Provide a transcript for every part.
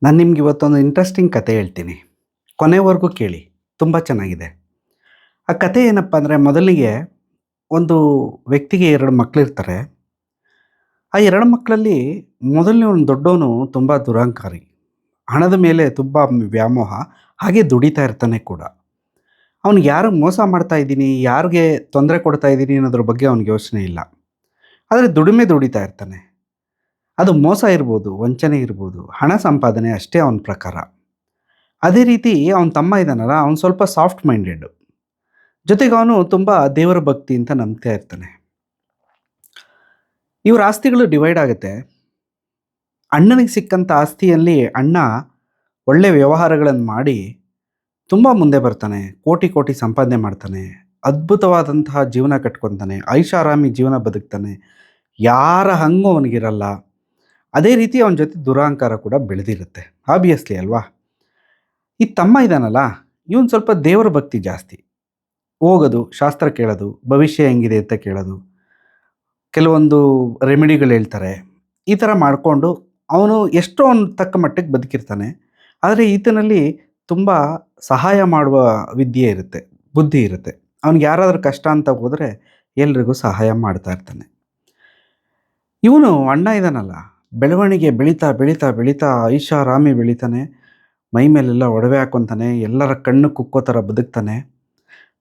ನಾನು ನಿಮ್ಗೆ ಇವತ್ತೊಂದು ಇಂಟ್ರೆಸ್ಟಿಂಗ್ ಕತೆ ಹೇಳ್ತೀನಿ. ಕೊನೆವರೆಗೂ ಕೇಳಿ. ತುಂಬ ಚೆನ್ನಾಗಿದೆ. ಆ ಕತೆ ಏನಪ್ಪ ಅಂದರೆ ಮೊದಲಿಗೆ ಒಂದು ವ್ಯಕ್ತಿಗೆ 2 ಮಕ್ಕಳಿರ್ತಾರೆ. ಆ 2 ಮಕ್ಕಳಲ್ಲಿ ಮೊದಲನೇವನು ದೊಡ್ಡವನು ತುಂಬ ದುರಹಂಕಾರಿ. ಹಣದ ಮೇಲೆ ತುಂಬ ವ್ಯಾಮೋಹ. ಹಾಗೆ ದುಡಿತಾ ಇರ್ತಾನೆ ಕೂಡ. ಅವ್ನಿಗೆ ಯಾರಿಗೆ ಮೋಸ ಮಾಡ್ತಾ ಇದ್ದೀನಿ, ಯಾರಿಗೆ ತೊಂದರೆ ಕೊಡ್ತಾ ಇದ್ದೀನಿ ಅನ್ನೋದ್ರ ಬಗ್ಗೆ ಅವ್ನಿಗೆ ಯೋಚನೆ ಇಲ್ಲ. ಆದರೆ ದುಡಿಮೆ ದುಡಿತಾ ಇರ್ತಾನೆ. ಅದು ಮೋಸ ಇರ್ಬೋದು, ವಂಚನೆ ಇರ್ಬೋದು, ಹಣ ಸಂಪಾದನೆ ಅಷ್ಟೇ ಅವನ ಪ್ರಕಾರ. ಅದೇ ರೀತಿ ಅವನ ತಮ್ಮ ಇದ್ದಾನಲ್ಲ, ಅವನು ಸ್ವಲ್ಪ ಸಾಫ್ಟ್ ಮೈಂಡೆಡ್. ಜೊತೆಗೆ ಅವನು ತುಂಬ ದೇವರ ಭಕ್ತಿ ಅಂತ ನಂಬ್ತಾ ಇರ್ತಾನೆ. ಇವ್ರ ಆಸ್ತಿಗಳು ಡಿವೈಡ್ ಆಗುತ್ತೆ. ಅಣ್ಣನಿಗೆ ಸಿಕ್ಕಂಥ ಆಸ್ತಿಯಲ್ಲಿ ಅಣ್ಣ ಒಳ್ಳೆ ವ್ಯವಹಾರಗಳನ್ನು ಮಾಡಿ ತುಂಬ ಮುಂದೆ ಬರ್ತಾನೆ. ಕೋಟಿ ಕೋಟಿ ಸಂಪಾದನೆ ಮಾಡ್ತಾನೆ. ಅದ್ಭುತವಾದಂತಹ ಜೀವನ ಕಟ್ಕೊತಾನೆ. ಐಷಾರಾಮಿ ಜೀವನ ಬದುಕ್ತಾನೆ. ಯಾರ ಹಂಗೂ ಅವನಿಗಿರಲ್ಲ. ಅದೇ ರೀತಿ ಅವನ ಜೊತೆ ದುರಹಂಕಾರ ಕೂಡ ಬೆಳೆದಿರುತ್ತೆ. ಆಬ್ವಿಯಸ್ಲಿ ಅಲ್ವಾ? ಈ ತಮ್ಮ ಇದ್ದಾನಲ್ಲ, ಇವನು ಸ್ವಲ್ಪ ದೇವರ ಭಕ್ತಿ ಜಾಸ್ತಿ. ಹೋಗೋದು, ಶಾಸ್ತ್ರ ಕೇಳೋದು, ಭವಿಷ್ಯ ಹೆಂಗಿದೆ ಅಂತ ಕೇಳೋದು, ಕೆಲವೊಂದು ರೆಮಿಡಿಗಳು ಹೇಳ್ತಾರೆ. ಈ ಥರ ಮಾಡಿಕೊಂಡು ಅವನು ಎಷ್ಟೋ ಒಂದು ತಕ್ಕ ಮಟ್ಟಿಗೆ ಬದುಕಿರ್ತಾನೆ. ಆದರೆ ಈತನಲ್ಲಿ ತುಂಬ ಸಹಾಯ ಮಾಡುವ ವಿದ್ಯೆ ಇರುತ್ತೆ, ಬುದ್ಧಿ ಇರುತ್ತೆ. ಅವ್ನಿಗೆ ಯಾರಾದರೂ ಕಷ್ಟ ಅಂತ ಹೋದರೆ ಎಲ್ರಿಗೂ ಸಹಾಯ ಮಾಡ್ತಾ ಇರ್ತಾನೆ. ಇವನು ಅಣ್ಣ ಇದ್ದಾನಲ್ಲ, ಬೆಳವಣಿಗೆ ಬೆಳೀತಾ ಬೆಳೀತಾ ಬೆಳೀತಾ ಐಷಾರಾಮಿ ಬೆಳೀತಾನೆ. ಮೈ ಮೇಲೆಲ್ಲ ಒಡವೆ ಹಾಕ್ಕೊತಾನೆ. ಎಲ್ಲರ ಕಣ್ಣು ಕುಕ್ಕೋ ಥರ ಬದುಕ್ತಾನೆ.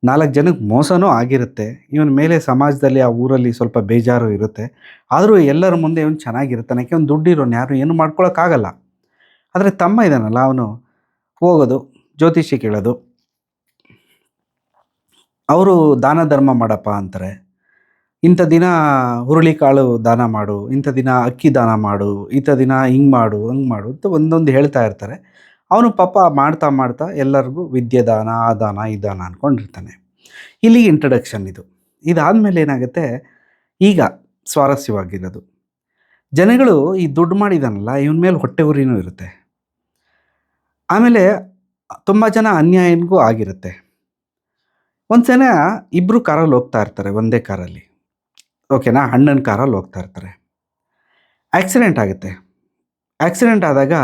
4 ಜನಕ್ಕೆ ಮೋಸನೂ ಆಗಿರುತ್ತೆ. ಇವನ ಮೇಲೆ ಸಮಾಜದಲ್ಲಿ ಆ ಊರಲ್ಲಿ ಸ್ವಲ್ಪ ಬೇಜಾರು ಇರುತ್ತೆ. ಆದರೂ ಎಲ್ಲರ ಮುಂದೆ ಇವನು ಚೆನ್ನಾಗಿರ್ತಾನೆ. ಯಾಕೆ ಅವ್ನು ದುಡ್ಡಿರೋನು, ಯಾರು ಏನು ಮಾಡ್ಕೊಳಕ್ಕಾಗಲ್ಲ. ಆದರೆ ತಮ್ಮ ಇದ್ದಾನಲ್ಲ, ಅವನು ಹೋಗೋದು, ಜ್ಯೋತಿಷಿ ಕೇಳೋದು. ಅವರು ದಾನ ಧರ್ಮ ಮಾಡಪ್ಪ ಅಂತಾರೆ. ಇಂಥ ದಿನ ಹುರುಳಿಕಾಳು ದಾನ ಮಾಡು, ಇಂಥ ದಿನ ಅಕ್ಕಿ ದಾನ ಮಾಡು, ಇಂಥ ದಿನ ಹಿಂಗೆ ಮಾಡು, ಹಂಗೆ ಮಾಡು ಅಂತ ಒಂದೊಂದು ಹೇಳ್ತಾ ಇರ್ತಾರೆ. ಅವನು ಪಾಪ ಮಾಡ್ತಾ ಮಾಡ್ತಾ ಎಲ್ಲರಿಗೂ ವಿದ್ಯೆ ದಾನ, ಆ ದಾನ, ಈ ದಾನ ಅಂದ್ಕೊಂಡಿರ್ತಾನೆ. ಇಲ್ಲಿಗೆ ಇಂಟ್ರಡಕ್ಷನ್ ಇದು. ಇದಾದಮೇಲೆ ಏನಾಗುತ್ತೆ, ಈಗ ಸ್ವಾರಸ್ಯವಾಗಿರೋದು, ಜನಗಳು ಈ ದುಡ್ಡು ಮಾಡಿದಾನಲ್ಲ ಇವನ ಮೇಲೆ ಹೊಟ್ಟೆ ಉರಿನೂ ಇರುತ್ತೆ. ಆಮೇಲೆ ತುಂಬ ಜನ ಅನ್ಯಾಯನಿಗೂ ಆಗಿರುತ್ತೆ. ಒಂದು ಸಲ ಇಬ್ಬರು ಕಾರಲ್ಲಿ ಹೋಗ್ತಾ ಇರ್ತಾರೆ, ಒಂದೇ ಕಾರಲ್ಲಿ. ಓಕೆನಾ? ಅಣ್ಣನ ಕಾರಲ್ಲಿ ಹೋಗ್ತಾ ಇರ್ತಾರೆ. ಆಕ್ಸಿಡೆಂಟ್ ಆಗುತ್ತೆ. ಆಕ್ಸಿಡೆಂಟ್ ಆದಾಗ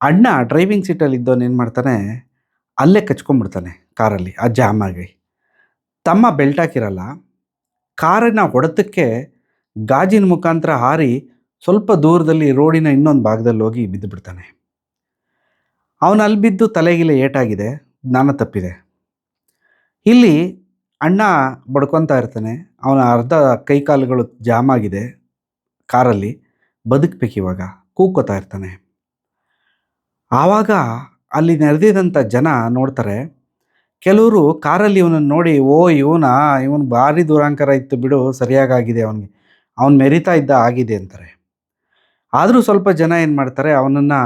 ಅಣ್ಣ ಡ್ರೈವಿಂಗ್ ಸೀಟಲ್ಲಿ ಇದ್ದವನು ಏನು ಮಾಡ್ತಾನೆ, ಅಲ್ಲೇ ಕಚ್ಕೊಂಡ್ಬಿಡ್ತಾನೆ ಕಾರಲ್ಲಿ, ಆ ಜಾಮ್ ಆಗಿ. ತಮ್ಮ ಬೆಲ್ಟ್ ಹಾಕಿರಲ್ಲ. ಕಾರಿನ ಹೊಡೆತಕ್ಕೆ ಗಾಜಿನ ಮುಖಾಂತರ ಹಾರಿ ಸ್ವಲ್ಪ ದೂರದಲ್ಲಿ ರೋಡಿನ ಇನ್ನೊಂದು ಭಾಗದಲ್ಲಿ ಹೋಗಿ ಬಿದ್ದು ಬಿಡ್ತಾನೆ. ಅವನು ಅಲ್ಲಿ ಬಿದ್ದು ತಲೆಗಿಲೆ ಏಟಾಗಿದೆ, ಜ್ಞಾನ ತಪ್ಪಿದೆ. ಇಲ್ಲಿ ಅಣ್ಣ ಬಡ್ಕೊತಾ ಇರ್ತಾನೆ. ಅವನ ಅರ್ಧ ಕೈಕಾಲುಗಳು ಜಾಮ್ ಆಗಿದೆ ಕಾರಲ್ಲಿ. ಬದುಕಬೇಕಿವಾಗ, ಕೂಗ್ಕೋತಾ ಇರ್ತಾನೆ. ಆವಾಗ ಅಲ್ಲಿ ನೆರೆದಿದ್ದಂಥ ಜನ ನೋಡ್ತಾರೆ. ಕೆಲವರು ಕಾರಲ್ಲಿ ಇವನನ್ನು ನೋಡಿ, ಓ ಇವನು ಭಾರಿ ದುರಹಂಕಾರ ಇತ್ತು ಬಿಡು, ಸರಿಯಾಗಿದೆ ಅವನಿಗೆ, ಅವನು ಮೆರಿತಾ ಇದ್ದ ಆಗಿದೆ ಅಂತಾರೆ. ಆದರೂ ಸ್ವಲ್ಪ ಜನ ಏನು ಮಾಡ್ತಾರೆ, ಅವನನ್ನು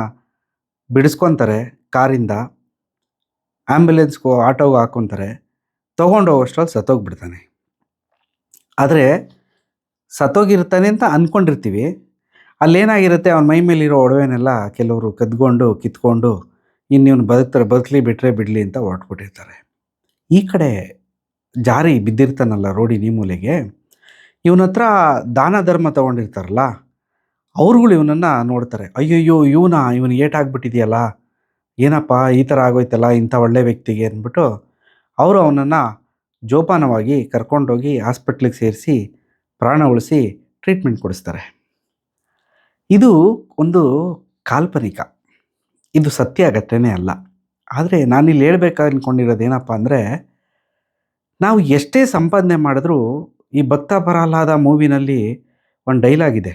ಬಿಡಿಸ್ಕೊತಾರೆ ಕಾರಿಂದ. ಆ್ಯಂಬುಲೆನ್ಸ್ಗೋ ಆಟೋಗೆ ಹಾಕ್ಕೊತಾರೆ. ತೊಗೊಂಡು ಹೋಗೋಷ್ಟರಲ್ಲಿ ಸತ್ತೋಗ್ಬಿಡ್ತಾನೆ. ಆದರೆ ಸತ್ತೋಗಿರ್ತಾನೆ ಅಂತ ಅಂದ್ಕೊಂಡಿರ್ತೀವಿ. ಅಲ್ಲೇನಾಗಿರುತ್ತೆ, ಅವನ ಮೈ ಮೇಲಿರೋ ಒಡವೆನೆಲ್ಲ ಕೆಲವರು ಕದ್ಕೊಂಡು ಕಿತ್ಕೊಂಡು ಇನ್ನಿವ್ನು ಬದುಕಲಿ ಬಿಡಲಿ ಅಂತ ಹೊರಟ್ಬಿಟ್ಟಿರ್ತಾರೆ. ಈ ಕಡೆ ಜಾರಿ ಬಿದ್ದಿರ್ತಾನಲ್ಲ ರೋಡಿನ ಈ ಮೂಲೆಗೆ, ಇವನ ಹತ್ರ ದಾನ ಧರ್ಮ ತೊಗೊಂಡಿರ್ತಾರಲ್ಲ ಅವ್ರುಗಳು ಇವನನ್ನು ನೋಡ್ತಾರೆ. ಅಯ್ಯಯ್ಯೋ ಇವನಿಗೆ ಏಟಾಗ್ಬಿಟ್ಟಿದೆಯಲ್ಲ, ಏನಪ್ಪ ಈ ಥರ ಆಗೋಯ್ತಲ್ಲ ಇಂಥ ಒಳ್ಳೆ ವ್ಯಕ್ತಿಗೆ ಅಂದ್ಬಿಟ್ಟು ಅವರು ಅವನನ್ನು ಜೋಪಾನವಾಗಿ ಕರ್ಕೊಂಡೋಗಿ ಹಾಸ್ಪಿಟ್ಲಿಗೆ ಸೇರಿಸಿ ಪ್ರಾಣ ಉಳಿಸಿ ಟ್ರೀಟ್ಮೆಂಟ್ ಕೊಡಿಸ್ತಾರೆ. ಇದು ಒಂದು ಕಾಲ್ಪನಿಕ, ಇದು ಸತ್ಯ ಘಟನೆ ಅಲ್ಲ. ಆದರೆ ನಾನಿಲ್ಲಿ ಹೇಳ್ಬೇಕಾಗಿ ಅಂದ್ಕೊಂಡಿರೋದು ಏನಪ್ಪ ಅಂದರೆ, ನಾವು ಎಷ್ಟೇ ಸಂಪಾದನೆ ಮಾಡಿದ್ರೂ ಈ ಭಕ್ತ ಪ್ರಹ್ಲಾದ ಮೂವಿನಲ್ಲಿ ಒಂದು ಡೈಲಾಗ್ ಇದೆ,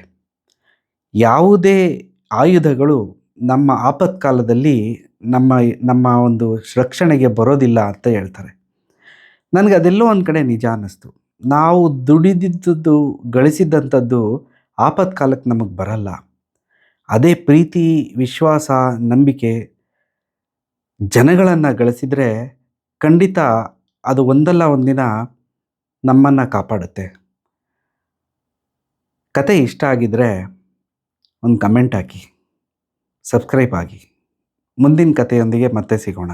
ಯಾವುದೇ ಆಯುಧಗಳು ನಮ್ಮ ಆಪತ್ಕಾಲದಲ್ಲಿ ನಮ್ಮ ಒಂದು ರಕ್ಷಣೆಗೆ ಬರೋದಿಲ್ಲ ಅಂತ ಹೇಳ್ತಾರೆ. ನನಗೆ ಅದೆಲ್ಲೋ ಒಂದು ಕಡೆ ನಿಜ ಅನ್ನಿಸ್ತು. ನಾವು ದುಡಿದಿದ್ದದ್ದು ಗಳಿಸಿದ್ದಂಥದ್ದು ಆಪತ್ಕಾಲಕ್ಕೆ ನಮಗೆ ಬರಲ್ಲ. ಅದೇ ಪ್ರೀತಿ, ವಿಶ್ವಾಸ, ನಂಬಿಕೆ ಜನಗಳನ್ನು ಗಳಿಸಿದರೆ ಖಂಡಿತ ಅದು ಒಂದಲ್ಲ ಒಂದಿನ ನಮ್ಮನ್ನು ಕಾಪಾಡುತ್ತೆ. ಕತೆ ಇಷ್ಟ ಆಗಿದ್ದರೆ ಒಂದು ಕಮೆಂಟ್ ಹಾಕಿ, ಸಬ್ಸ್ಕ್ರೈಬ್ ಆಗಿ. ಮುಂದಿನ ಕಥೆಯೊಂದಿಗೆ ಮತ್ತೆ ಸಿಗೋಣ.